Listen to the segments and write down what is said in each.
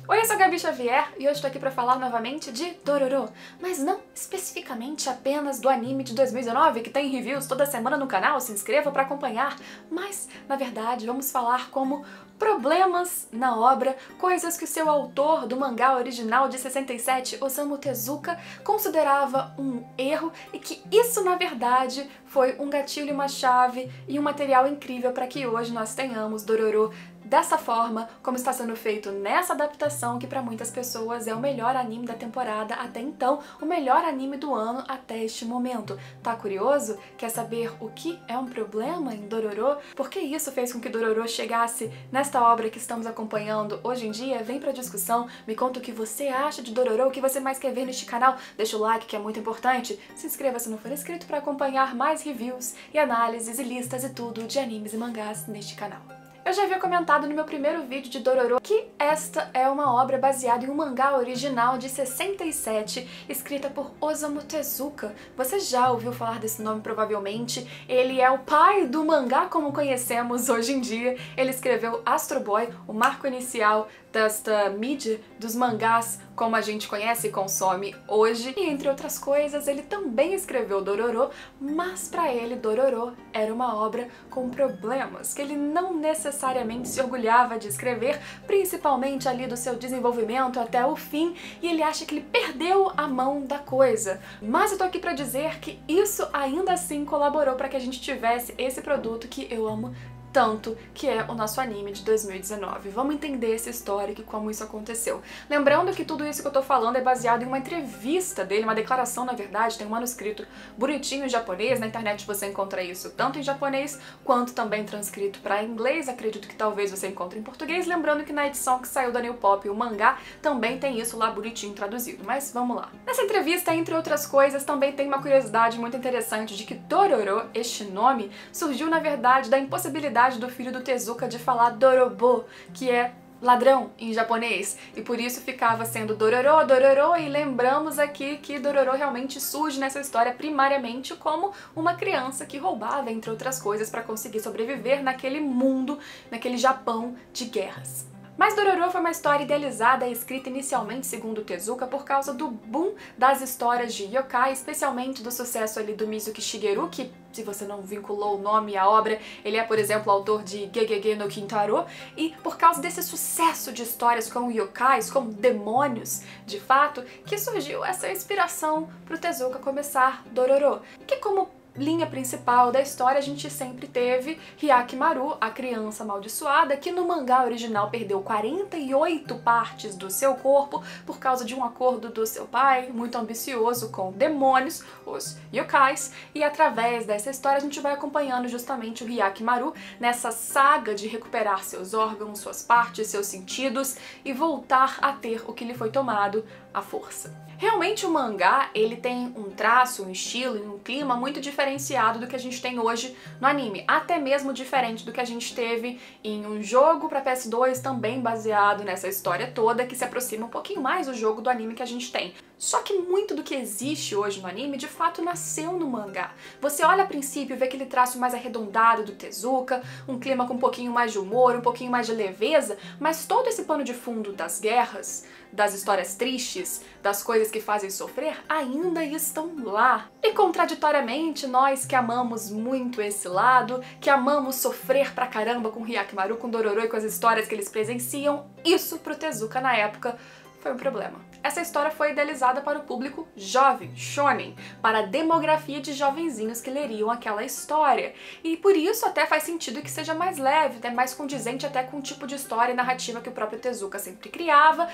Oi, eu sou a Gabi Xavier e hoje estou aqui para falar novamente de Dororo, mas não especificamente apenas do anime de 2019, que tem reviews toda semana no canal, se inscreva para acompanhar, mas, na verdade, vamos falar como problemas na obra, coisas que o seu autor do mangá original de 67, Osamu Tezuka, considerava um erro e que isso, na verdade, foi um gatilho, uma chave e um material incrível para que hoje nós tenhamos Dororo dessa forma, como está sendo feito nessa adaptação, que para muitas pessoas é o melhor anime da temporada até então, o melhor anime do ano até este momento. Tá curioso? Quer saber o que é um problema em Dororo? Por que isso fez com que Dororo chegasse nesta obra que estamos acompanhando hoje em dia? Vem pra discussão, me conta o que você acha de Dororo, o que você mais quer ver neste canal, deixa o like que é muito importante, se inscreva se não for inscrito para acompanhar mais reviews e análises e listas e tudo de animes e mangás neste canal. Eu já havia comentado no meu primeiro vídeo de Dororo que esta é uma obra baseada em um mangá original de 67, escrita por Osamu Tezuka. Você já ouviu falar desse nome provavelmente. Ele é o pai do mangá como conhecemos hoje em dia. Ele escreveu Astro Boy, o marco inicial desta mídia dos mangás como a gente conhece e consome hoje. E entre outras coisas, ele também escreveu Dororo, mas para ele Dororo era uma obra com problemas, que ele não necessariamente se orgulhava de escrever, principalmente ali do seu desenvolvimento até o fim, e ele acha que ele perdeu a mão da coisa. Mas eu tô aqui pra dizer que isso ainda assim colaborou para que a gente tivesse esse produto que eu amo tanto, que é o nosso anime de 2019. Vamos entender essa história e como isso aconteceu. Lembrando que tudo isso que eu tô falando é baseado em uma entrevista dele, uma declaração, na verdade, tem um manuscrito bonitinho em japonês, na internet você encontra isso tanto em japonês, quanto também transcrito para inglês, acredito que talvez você encontre em português, lembrando que na edição que saiu da New Pop, o mangá, também tem isso lá bonitinho traduzido, mas vamos lá. Nessa entrevista, entre outras coisas, também tem uma curiosidade muito interessante de que Dororo, este nome, surgiu na verdade da impossibilidade do filho do Tezuka de falar Dorobo, que é ladrão em japonês, e por isso ficava sendo Dororo, Dororo, e lembramos aqui que Dororo realmente surge nessa história primariamente como uma criança que roubava, entre outras coisas, para conseguir sobreviver naquele mundo, naquele Japão de guerras. Mas Dororo foi uma história idealizada e escrita inicialmente, segundo Tezuka, por causa do boom das histórias de yokai, especialmente do sucesso ali do Mizuki Shigeru, que, se você não vinculou o nome à obra, ele é, por exemplo, autor de Gegege no Kintaro, e por causa desse sucesso de histórias com yokais, com demônios, de fato, que surgiu essa inspiração para o Tezuka começar Dororo, que como linha principal da história, a gente sempre teve Hyakimaru, a criança amaldiçoada, que no mangá original perdeu 48 partes do seu corpo por causa de um acordo do seu pai, muito ambicioso com demônios, os yokais, e através dessa história a gente vai acompanhando justamente o Hyakimaru nessa saga de recuperar seus órgãos, suas partes, seus sentidos e voltar a ter o que lhe foi tomado à força. Realmente o mangá, ele tem um traço, um estilo e um clima muito diferenciado do que a gente tem hoje no anime, até mesmo diferente do que a gente teve em um jogo para PS2 também baseado nessa história toda, que se aproxima um pouquinho mais do jogo do anime que a gente tem. Só que muito do que existe hoje no anime, de fato, nasceu no mangá. Você olha a princípio e vê aquele traço mais arredondado do Tezuka, um clima com um pouquinho mais de humor, um pouquinho mais de leveza, mas todo esse pano de fundo das guerras, das histórias tristes, das coisas que fazem sofrer, ainda estão lá. E contraditoriamente, nós que amamos muito esse lado, que amamos sofrer pra caramba com Hyakimaru, com Dororo e com as histórias que eles presenciam, isso pro Tezuka na época foi um problema. Essa história foi idealizada para o público jovem, shonen, para a demografia de jovenzinhos que leriam aquela história. E por isso até faz sentido que seja mais leve, até mais condizente até com o tipo de história e narrativa que o próprio Tezuka sempre criava,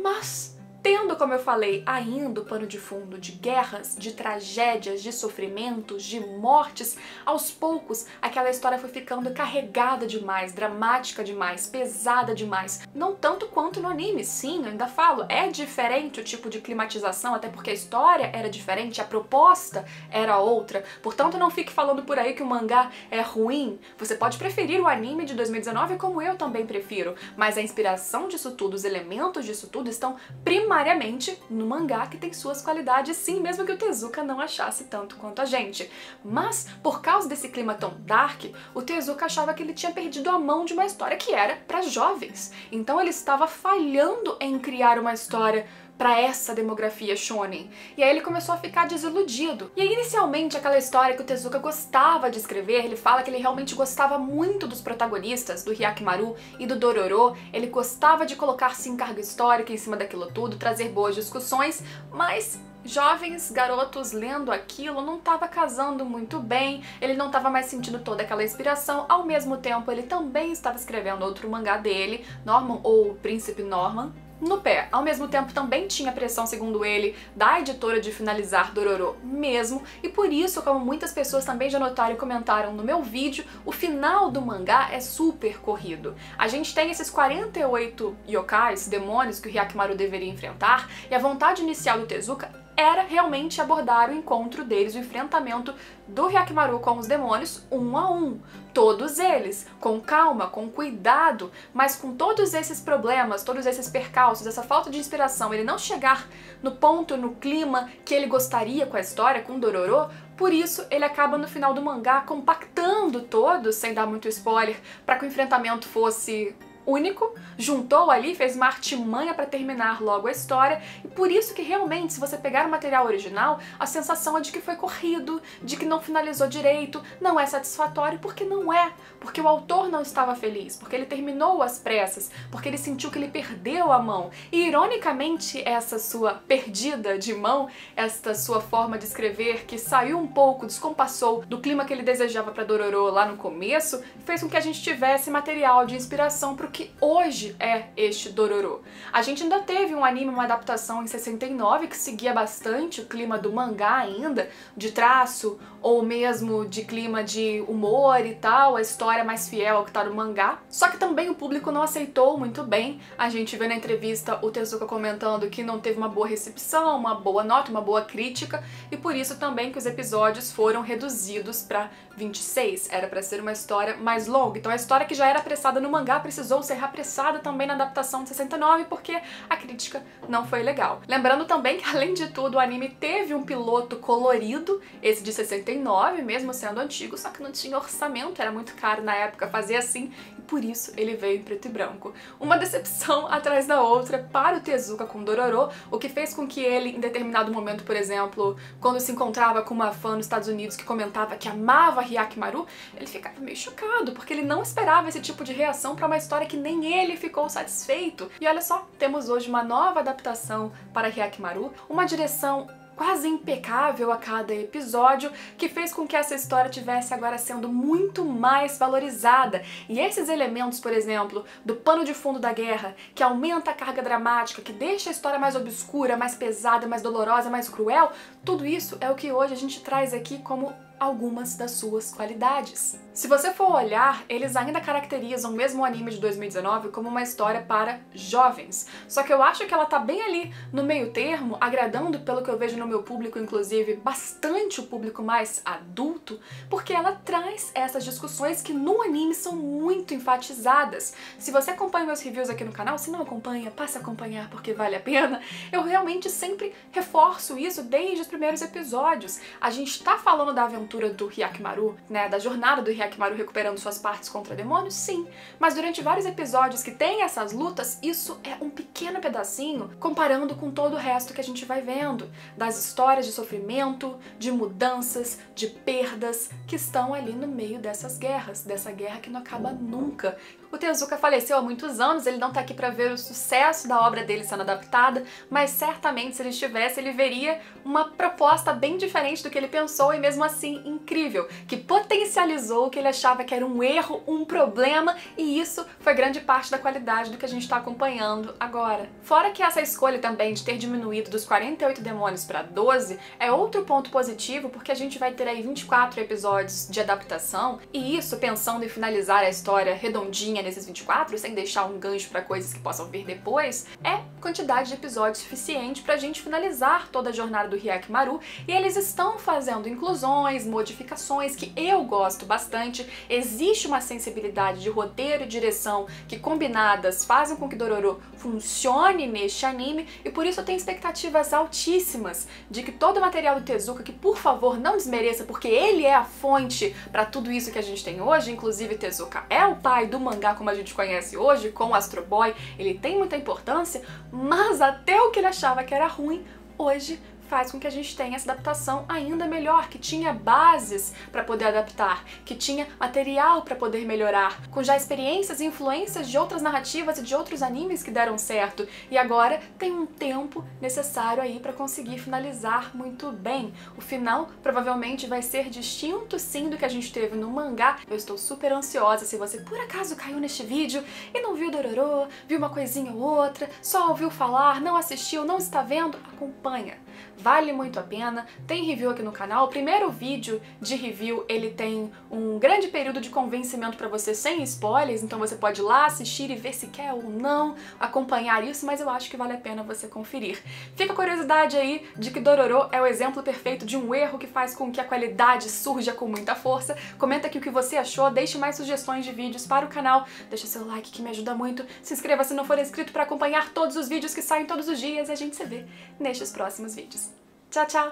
mas tendo, como eu falei, ainda o pano de fundo de guerras, de tragédias, de sofrimentos, de mortes, aos poucos aquela história foi ficando carregada demais, dramática demais, pesada demais. Não tanto quanto no anime, sim, eu ainda falo, é diferente o tipo de climatização, até porque a história era diferente, a proposta era outra. Portanto, não fique falando por aí que o mangá é ruim. Você pode preferir o anime de 2019 como eu também prefiro, mas a inspiração disso tudo, os elementos disso tudo estão primariamente primariamente no mangá, que tem suas qualidades sim, mesmo que o Tezuka não achasse tanto quanto a gente. Mas, por causa desse clima tão dark, o Tezuka achava que ele tinha perdido a mão de uma história que era para jovens. Então ele estava falhando em criar uma história para essa demografia shonen. E aí ele começou a ficar desiludido. E aí, inicialmente, aquela história que o Tezuka gostava de escrever, ele fala que ele realmente gostava muito dos protagonistas, do Hyakimaru e do Dororo, ele gostava de colocar sim carga histórica em cima daquilo tudo, trazer boas discussões, mas jovens garotos lendo aquilo não estava casando muito bem, ele não estava mais sentindo toda aquela inspiração. Ao mesmo tempo, ele também estava escrevendo outro mangá dele, Norman, ou o Príncipe Norman, no pé. Ao mesmo tempo, também tinha pressão, segundo ele, da editora de finalizar Dororo mesmo, e por isso, como muitas pessoas também já notaram e comentaram no meu vídeo, o final do mangá é super corrido. A gente tem esses 48 yokais, demônios, que o Hyakimaru deveria enfrentar, e a vontade inicial do Tezuka era realmente abordar o encontro deles, o enfrentamento do Hyakimaru com os demônios, um a um. Todos eles, com calma, com cuidado, mas com todos esses problemas, todos esses percalços, essa falta de inspiração, ele não chegar no ponto, no clima que ele gostaria com a história, com Dororo. Por isso, ele acaba no final do mangá compactando todos, sem dar muito spoiler, para que o enfrentamento fosse único, juntou ali, fez uma artimanha para terminar logo a história, e por isso que realmente, se você pegar o material original, a sensação é de que foi corrido, de que não finalizou direito, não é satisfatório, porque não é, porque o autor não estava feliz, porque ele terminou às pressas, porque ele sentiu que ele perdeu a mão. E ironicamente, essa sua perdida de mão, esta sua forma de escrever que saiu um pouco, descompassou do clima que ele desejava para Dororo lá no começo, fez com que a gente tivesse material de inspiração para que hoje é este Dororo. A gente ainda teve um anime, uma adaptação em 69 que seguia bastante o clima do mangá ainda, de traço ou mesmo de clima de humor e tal, a história mais fiel ao que tá no mangá. Só que também o público não aceitou muito bem. A gente vê na entrevista o Tezuka comentando que não teve uma boa recepção, uma boa nota, uma boa crítica, e por isso também que os episódios foram reduzidos para 26. Era para ser uma história mais longa. Então a história que já era apressada no mangá precisou ser apressada também na adaptação de 69 porque a crítica não foi legal. Lembrando também que, além de tudo, o anime teve um piloto colorido, esse de 69, mesmo sendo antigo, só que não tinha orçamento, era muito caro na época fazer assim, e por isso ele veio em preto e branco. Uma decepção atrás da outra para o Tezuka com Dororo, o que fez com que ele, em determinado momento, por exemplo, quando se encontrava com uma fã nos Estados Unidos que comentava que amava Hyakimaru, ele ficava meio chocado, porque ele não esperava esse tipo de reação para uma história que nem ele ficou satisfeito. E olha só, temos hoje uma nova adaptação para Hyakimaru, uma direção quase impecável a cada episódio, que fez com que essa história tivesse agora sendo muito mais valorizada. E esses elementos, por exemplo, do pano de fundo da guerra, que aumenta a carga dramática, que deixa a história mais obscura, mais pesada, mais dolorosa, mais cruel, tudo isso é o que hoje a gente traz aqui como algumas das suas qualidades. Se você for olhar, eles ainda caracterizam mesmo o anime de 2019 como uma história para jovens. Só que eu acho que ela tá bem ali no meio termo, agradando, pelo que eu vejo no meu público, inclusive, bastante o público mais adulto, porque ela traz essas discussões que no anime são muito enfatizadas. Se você acompanha meus reviews aqui no canal, se não acompanha, passe a acompanhar porque vale a pena. Eu realmente sempre reforço isso desde os primeiros episódios. A gente tá falando da aventura do Hyakimaru, né, da jornada do Hyakimaru recuperando suas partes contra demônios, sim, mas durante vários episódios que tem essas lutas, isso é um pequeno pedacinho comparando com todo o resto que a gente vai vendo, das histórias de sofrimento, de mudanças, de perdas que estão ali no meio dessas guerras, dessa guerra que não acaba nunca. O Tezuka faleceu há muitos anos, ele não tá aqui pra ver o sucesso da obra dele sendo adaptada, mas certamente se ele estivesse, ele veria uma proposta bem diferente do que ele pensou e mesmo assim incrível, que potencializou o que ele achava que era um erro, um problema, e isso foi grande parte da qualidade do que a gente tá acompanhando agora. Fora que essa escolha também de ter diminuído dos 48 demônios para 12 é outro ponto positivo, porque a gente vai ter aí 24 episódios de adaptação, e isso pensando em finalizar a história redondinha rapidinha nesses 24, sem deixar um gancho pra coisas que possam vir depois, é quantidade de episódios suficiente pra gente finalizar toda a jornada do Hyakimaru, e eles estão fazendo inclusões, modificações que eu gosto bastante. Existe uma sensibilidade de roteiro e direção que combinadas fazem com que Dororo funcione neste anime, e por isso eu tenho expectativas altíssimas de que todo o material do Tezuka, que por favor não desmereça, porque ele é a fonte pra tudo isso que a gente tem hoje, inclusive Tezuka é o pai do mangá como a gente conhece hoje, com Astro Boy, ele tem muita importância, mas até o que ele achava que era ruim, hoje faz com que a gente tenha essa adaptação ainda melhor, que tinha bases para poder adaptar, que tinha material para poder melhorar, com já experiências e influências de outras narrativas e de outros animes que deram certo, e agora tem um tempo necessário aí para conseguir finalizar muito bem. O final provavelmente vai ser distinto sim do que a gente teve no mangá. Eu estou super ansiosa. Se você por acaso caiu neste vídeo e não viu Dororo, viu uma coisinha ou outra, só ouviu falar, não assistiu, não está vendo, acompanha. Vale muito a pena, tem review aqui no canal. O primeiro vídeo de review, ele tem um grande período de convencimento pra você sem spoilers, então você pode ir lá assistir e ver se quer ou não acompanhar isso, mas eu acho que vale a pena você conferir. Fica a curiosidade aí de que Dororo é o exemplo perfeito de um erro que faz com que a qualidade surja com muita força. Comenta aqui o que você achou, deixe mais sugestões de vídeos para o canal, deixa seu like que me ajuda muito, se inscreva se não for inscrito para acompanhar todos os vídeos que saem todos os dias e a gente se vê nestes próximos vídeos. Tchau, tchau!